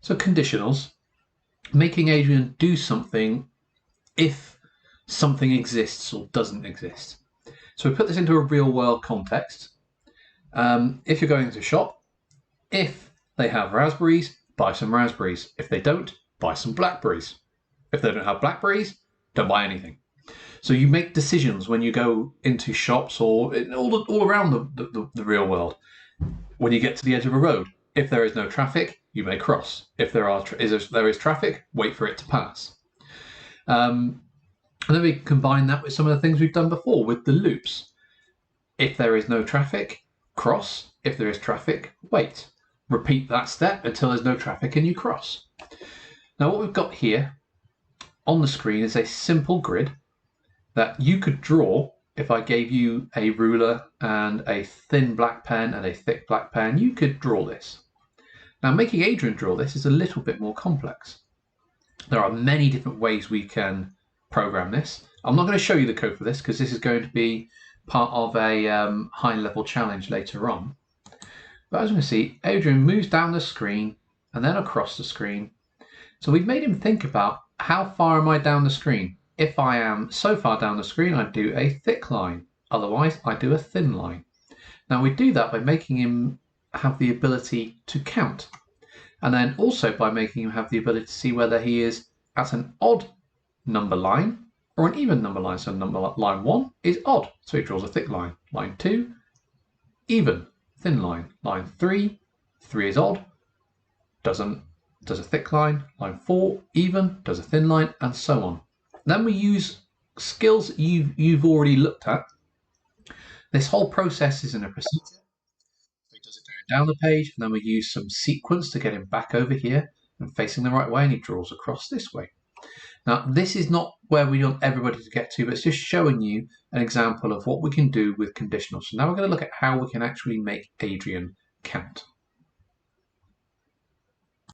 So conditionals, making Adrian do something if something exists or doesn't exist. So we put this into a real world context. If you're going to a shop, if they have raspberries, buy some raspberries. If they don't, buy some blackberries. If they don't have blackberries, don't buy anything. So you make decisions when you go into shops or all around the real world. When you get to the edge of a road, if there is no traffic, you may cross. If there is traffic, wait for it to pass. And then we combine that with some of the things we've done before with the loops. If there is no traffic, cross. If there is traffic, wait. Repeat that step until there's no traffic and you cross. Now what we've got here on the screen is a simple grid that you could draw. If I gave you a ruler and a thin black pen and a thick black pen, you could draw this. Now making Adrian draw this is a little bit more complex. There are many different ways we can program this. I'm not going to show you the code for this because this is going to be part of a high-level challenge later on. But as we can see, Adrian moves down the screen and then across the screen. So we've made him think about how far am I down the screen. If I am so far down the screen, I do a thick line. Otherwise, I do a thin line. Now we do that by making him have the ability to count. And then also by making him have the ability to see whether he is at an odd number line or an even number line. So line 1 is odd, so he draws a thick line. Line 2, even, thin line. Line 3 is odd, does a thick line. Line 4, even, does a thin line, and so on. Then we use skills that you've already looked at. This whole process is in a procedure. So he does it going down the page, and then we use some sequence to get him back over here and facing the right way, and he draws across this way. Now, this is not where we want everybody to get to, but it's just showing you an example of what we can do with conditionals. So now we're going to look at how we can actually make Adrian count.